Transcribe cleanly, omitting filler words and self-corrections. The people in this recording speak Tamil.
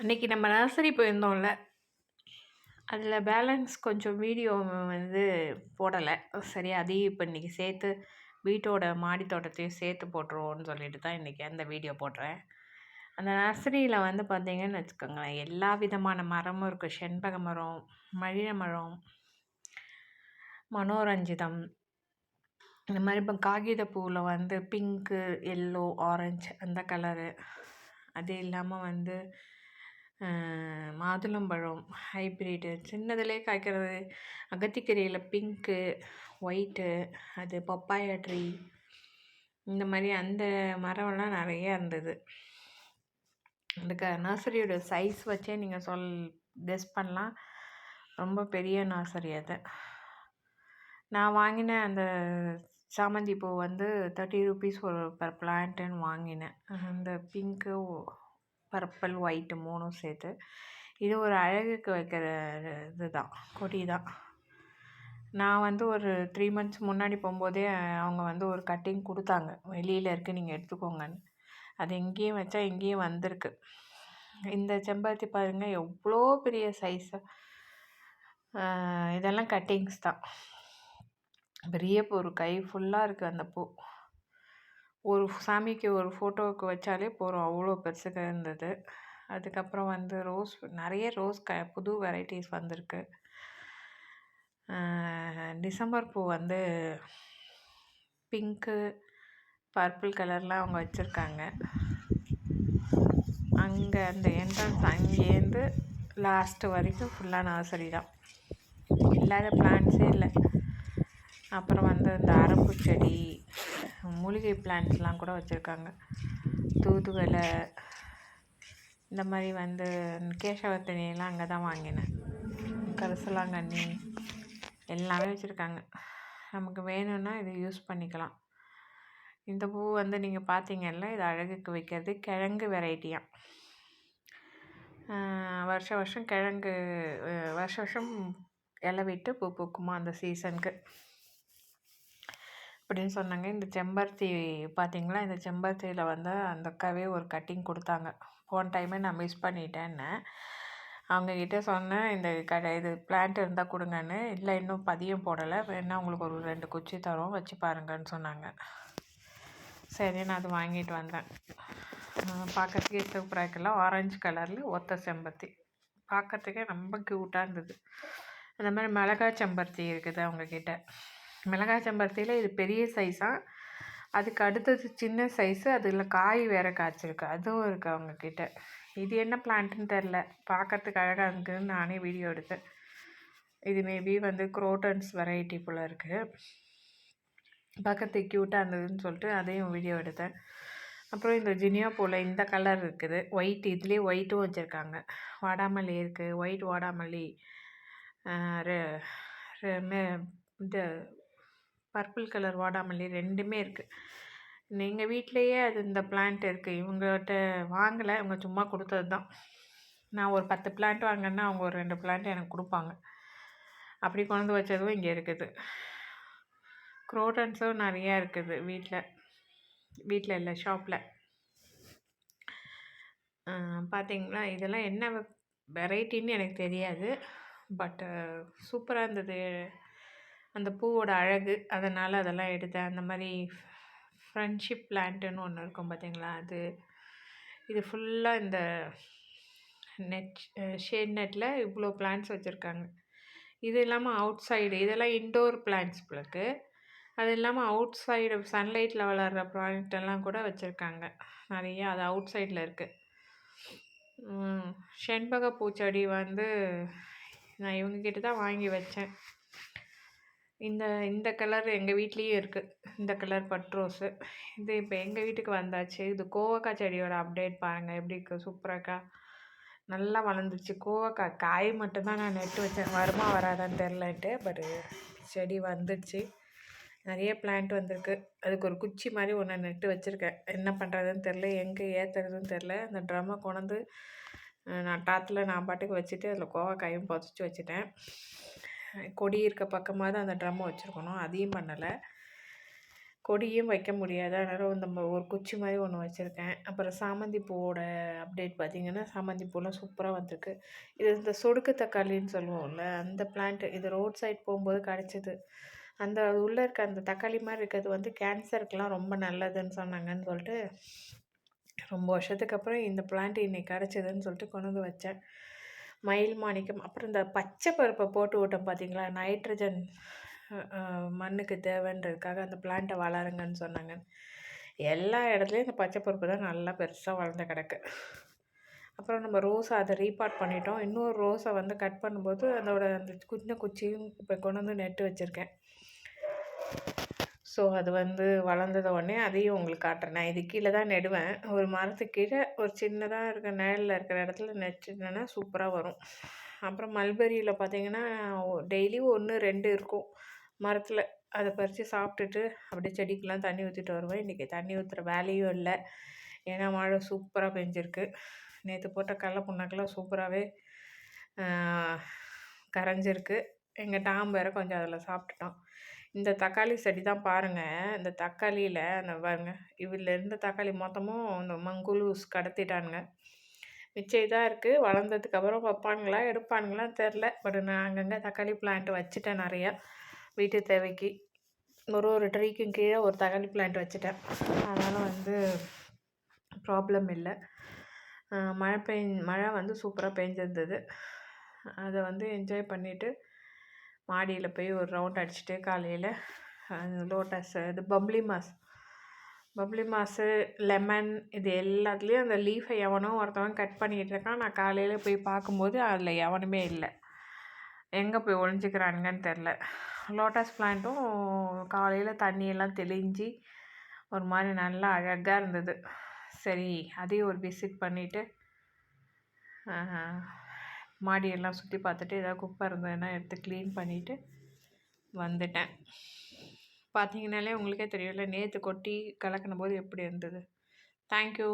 அன்னைக்கு நம்ம நர்சரி போயிருந்தோம்ல, அதில பேலன்ஸ் கொஞ்சம் வீடியோ வந்து போடலை. சரி அதையும் இப்போ இன்றைக்கி சேர்த்து வீட்டோட மாடி தோட்டத்தையும் சேர்த்து போட்டுருவோன்னு சொல்லிட்டு தான் இன்றைக்கி அந்த வீடியோ போடுறேன். அந்த நர்சரியில் வந்து பார்த்தீங்கன்னு வச்சுக்கோங்களேன், எல்லா விதமான மரமும் இருக்குது. செண்பக மரம், மகிழ மரம், மனோரஞ்சிதம், இந்த மாதிரி இப்போ காகித பூவில் வந்து பிங்க்கு, எல்லோ, ஆரஞ்சு அந்த கலரு. அது இல்லாமல் வந்து மாதுளம்பழம் ஹைப்ரிட்டு சின்னதுலேயே காய்க்கிறது. அகத்திக்கீரையில் பிங்க்கு, ஒயிட்டு, அது பப்பாயா ட்ரீ, இந்த மாதிரி அந்த மரம்லாம் நிறைய இருந்தது. அந்த நர்சரியோட சைஸ் வச்சே நீங்கள் கெஸ் பண்ணலாம். ரொம்ப பெரிய நர்சரி அது. நான் வாங்கின அந்த சாமந்தி பூ வந்து 30 ருபீஸ் ஒரு பர் பிளான்ட்டுன்னு வாங்கினேன். அந்த பிங்க்கு, பர்பிள், ஒயிட்டு 3ம் சேர்த்து. இது ஒரு அழகுக்கு வைக்கிற இதுதான், கொடி தான். நான் வந்து ஒரு 3 மந்த்ஸ் முன்னாடி போகும்போதே அவங்க வந்து ஒரு கட்டிங் கொடுத்தாங்க, வெளியில் இருக்குது நீங்கள் எடுத்துக்கோங்கன்னு. அது இங்கேயும் வச்சா இங்கேயும் வந்திருக்கு. இந்த செம்பருத்தி பாருங்கள் எவ்வளோ பெரிய சைஸு. இதெல்லாம் கட்டிங்ஸ் தான். பெரிய பூ, ஒரு கை ஃபுல்லாக இருக்குது அந்த பூ. ஒரு சாமிக்கு ஒரு ஃபோட்டோவுக்கு வச்சாலே போகிறோம், அவ்வளோ பெருசுக்கு இருந்தது. அதுக்கப்புறம் வந்து ரோஸ், நிறைய ரோஸ் புது வெரைட்டிஸ் வந்திருக்கு. டிசம்பர் பூ வந்து பிங்க்கு, பர்பிள் கலர்லாம் அவங்க வச்சுருக்காங்க. அங்கே அந்த என்ட்ரன்ஸ் அங்கேருந்து லாஸ்ட்டு வரைக்கும் ஃபுல்லாக நர்சரி தான், இல்லாத பிளான்ட்ஸே இல்லை. அப்புறம் வந்து இந்த அரப்பு செடி, மூலிகை பிளான்ட்ஸ்லாம் கூட வச்சுருக்காங்க. தூதுவளை, இந்த மாதிரி வந்து கேசவர்த்தினியெல்லாம் அங்கே தான் வாங்கினேன். கரிசலாங்கண்ணி எல்லாமே வச்சுருக்காங்க. நமக்கு வேணும்னா இதை யூஸ் பண்ணிக்கலாம். இந்த பூ வந்து நீங்கள் பார்த்தீங்கல்ல, இது அழகுக்கு வைக்கிறது. கிழங்கு வெரைட்டியாக வருஷம் கிழங்கு வருஷம் இலை விட்டு பூ பூக்குமா அந்த சீசனுக்கு அப்படின்னு சொன்னாங்க. இந்த செம்பருத்தி பார்த்திங்களா, இந்த செம்பருத்தியில் வந்து அந்த அக்காவே ஒரு கட்டிங் கொடுத்தாங்க. போன டைமே நான் மிஸ் பண்ணிட்டேன்னு அவங்கக்கிட்ட சொன்னேன், இந்த இது பிளான்ட் இருந்தால் கொடுங்கன்னு. இல்லை இன்னும் பதியம் போடலை, வேணா உங்களுக்கு ஒரு 2 குச்சி தரோம், வச்சு பாருங்கன்னு சொன்னாங்க. சரி நான் அது வாங்கிட்டு வந்தேன். பார்க்கறதுக்கே சூப்பராக இருக்கலாம். ஆரஞ்சு கலரில் ஒத்த செம்பருத்தி பார்க்கறதுக்கே ரொம்ப க்யூட்டாக இருந்தது. அந்த மாதிரி மிளகாய் செம்பருத்தி இருக்குது அவங்கக்கிட்ட. மிளகாய் செம்பருத்தியில் இது பெரிய சைஸாக, அதுக்கு அடுத்தது சின்ன சைஸு, அதில் காய் வேறு காய்ச்சிருக்கு, அதுவும் இருக்குது அவங்கக்கிட்ட. இது என்ன பிளான்ட்டுன்னு தெரில, பார்க்கறதுக்கு அழகாக இருக்குதுன்னு நானே வீடியோ எடுத்தேன். இது மேபி வந்து குரோட்டன்ஸ் வெரைட்டி போல் இருக்குது. பார்க்கறதுக்கு க்யூட்டாக இருந்ததுன்னு சொல்லிட்டு அதையும் வீடியோ எடுத்தேன். அப்புறம் இந்த ஜினியா பூவில் இந்த கலர் இருக்குது, ஒயிட். இதுலேயே ஒயிட்டும் வச்சுருக்காங்க. வாடாமல்லி இருக்குது, ஒயிட் வாடாமல்லி, இந்த பர்பிள் கலர் வாடாமல்லி, 2மே இருக்குது. எங்கள் வீட்டிலையே அது இந்த பிளான்ட் இருக்குது. இவங்ககிட்ட வாங்கலை, இவங்க சும்மா கொடுத்தது தான். நான் ஒரு 10 பிளான்ட் வாங்கினேன்னா அவங்க ஒரு 2 பிளான்ட் எனக்கு கொடுப்பாங்க. அப்படி கொண்டு வச்சதும் இங்கே இருக்குது. குரோட்டன்ஸும் நிறையா இருக்குது வீட்டில் இல்லை, ஷாப்பில். பார்த்தீங்களா, இதெல்லாம் என்ன வெரைட்டின்னு எனக்கு தெரியாது, பட்டு சூப்பராக இருந்தது அந்த பூவோட அழகு. அதனால் அதெல்லாம் எடுத்தேன். அந்த மாதிரி ஃப்ரெண்ட்ஷிப் பிளான்ட்டுன்னு ஒன்று இருக்கும் பார்த்தீங்களா, அது. இது ஃபுல்லாக இந்த ஷேட் நெட்டில் இவ்வளோ பிளான்ட்ஸ் வச்சுருக்காங்க. இது இல்லாமல் அவுட் சைடு இதெல்லாம் இன்டோர் பிளான்ட்ஸ் பிளக்கு. அது இல்லாமல் அவுட் சைடு சன்லைட்டில் வளர்கிற ப்ராடக்டெல்லாம் கூட வச்சுருக்காங்க நிறையா. அது அவுட் சைடில் இருக்குது. செண்பக பூச்செடி வந்து நான் இவங்கக்கிட்ட தான் வாங்கி வச்சேன். இந்த கலர் எங்கள் வீட்லேயும் இருக்குது, இந்த கலர் பட் ரோஸு. இது இப்போ எங்கள் வீட்டுக்கு வந்தாச்சு. இது கோவக்காய் செடியோட அப்டேட் பாருங்கள், எப்படி இருக்குது, சூப்பராக்கா நல்லா வளர்ந்துருச்சு. கோவக்காய் காய் மட்டும்தான் நான் நட்டு வச்சேன், வருமா வராதான்னு தெரிலன்ட்டு. பட் செடி வந்துடுச்சு, நிறைய பிளான்ட் வந்திருக்கு. அதுக்கு ஒரு குச்சி மாதிரி ஒன்று நட்டு வச்சுருக்கேன். என்ன பண்ணுறதுன்னு தெரில, எங்கே ஏற்றுறதுன்னு தெரில. அந்த ட்ரம்மை கொண்டு நான் டாத்தில் நான் பாட்டுக்கு வச்சுட்டு அதில் கோவக்காயும் புதைச்சி வச்சுட்டேன். கொடி இருக்க பக்கமாக தான் அந்த ட்ரம்மை வச்சுருக்கணும், அதையும் பண்ணலை. கொடியும் வைக்க முடியாது. அதனால நம்ம ஒரு குச்சி மாரி ஒண்ணு வச்சிருக்கேன். அப்புறம் சாமந்தி பூவோட அப்டேட் பார்த்தீங்கன்னா, சாமந்தி பூலாம் சூப்பரா வந்திருக்கு. இது இந்த சொடுக்கு தக்காளின்னு சொல்லுவோம்ல, அந்த பிளான்ட் இது ரோட் சைட் போம்போது கெடைச்சது. அந்த அது உள்ள இருக்க அந்த தக்காளி மாரி இருக்கிறது வந்து கேன்சருக்குலாம் ரொம்ப நல்லதுன்னு சொன்னாங்கன்னு சொல்லிட்டு, ரொம்ப வருஷத்துக்கு அப்புறம் இந்த பிளான்ட் இன்னைக்கு கெடைச்சதுன்னு சொல்லிட்டு கொண்டு வந்து வச்சேன். மயில் மாணிக்கம், அப்புறம் இந்த பச்சை பருப்ப போட்டு விட்டோம் பார்த்தீங்களா, நைட்ரஜன் மண்ணுக்கு தேவைன்றதுக்காக அந்த பிளான்ட்டை வளருங்கன்னு சொன்னாங்க. எல்லா இடத்துலையும் இந்த பச்சை பருப்பு தான் நல்லா பெருசாக வளர்ந்து கிடக்கு. அப்புறம் நம்ம ரோஸை அதை ரீபாட் பண்ணிட்டோம். இன்னொரு ரோஸை வந்து கட் பண்ணும்போது அதோட அந்த சின்ன குச்சியும் இப்போ கொண்டு வந்து நெட்டு வச்சுருக்கேன். ஸோ அது வந்து வளர்ந்தத உடனே அதையும் உங்களுக்கு காட்டுறேன். நான் இது கீழே தான் நெடுவேன். ஒரு மரத்துக்கு கீழே ஒரு சின்னதாக இருக்க நிழல்ல இருக்கிற இடத்துல நட்டுனேன்னா சூப்பராக வரும். அப்புறம் மல்பெரியில் பார்த்தீங்கன்னா டெய்லி 1, 2 இருக்கும் மரத்தில். அதை பறித்து சாப்பிட்டுட்டு அப்படியே செடிக்கெலாம் தண்ணி ஊற்றிட்டு வருவேன். இன்றைக்கி தண்ணி ஊற்றுற வேலையும் இல்லை. ஏன்னா மழை சூப்பராக பெஞ்சிருக்கு. நேற்று போட்ட கடல புண்ணாக்கெல்லாம் சூப்பராகவே கரைஞ்சிருக்கு. எங்கள் டாம் வேறு கொஞ்சம் அதில் சாப்பிட்டுட்டோம். இந்த தக்காளி செடி தான் பாருங்கள். இந்த தக்காளியில் அந்த பாருங்க, இதில் இருந்த தக்காளி மொத்தமும் இந்த மங்குலூஸ் கடத்திட்டானுங்க. மிச்சம் இதாக இருக்குது. வளர்ந்ததுக்கப்புறம் வைப்பானுங்களா எடுப்பானுங்களான்னு தெரில. பட் நான் அங்கங்கே தக்காளி பிளான்ட் வச்சுட்டேன் நிறையா வீட்டு தேவைக்கு. ஒரு ட்ரீக்கும் கீழே ஒரு தக்காளி பிளான்ட் வச்சுட்டேன். அதனால் வந்து ப்ராப்ளம் இல்லை. மழை வந்து சூப்பராக பெஞ்சிருந்தது. அதை வந்து என்ஜாய் பண்ணிவிட்டு மாடியில் போய் ஒரு ரவுண்ட் அடிச்சுட்டு காலையில் லோட்டஸ் இது பப்ளி மாஸு லெமன் இது எல்லாத்துலேயும் அந்த லீஃபை எவனோ ஒருத்தவன் கட் பண்ணிகிட்டு இருக்கான். நான் காலையில் போய் பார்க்கும்போது அதில் எவனுமே இல்லை. எங்கே போய் ஒழிஞ்சிக்கிறானுங்கன்னு தெரில. லோட்டஸ் பிளான்ட்டும் காலையில் தண்ணியெல்லாம் தெளிஞ்சு ஒரு மாதிரி நல்லா அழகாக இருந்தது. சரி, அதையும் ஒரு விசிட் பண்ணிவிட்டு மாடியெல்லாம் சுற்றி பார்த்துட்டு ஏதாவது குப்பை இருந்ததுன்னா எடுத்து க்ளீன் பண்ணிவிட்டு வந்துட்டேன். பார்த்தீங்கன்னாலே உங்களுக்கே தெரியும்ல, நேற்று கொட்டி கலக்கின போது எப்படி இருந்தது. தேங்க்யூ.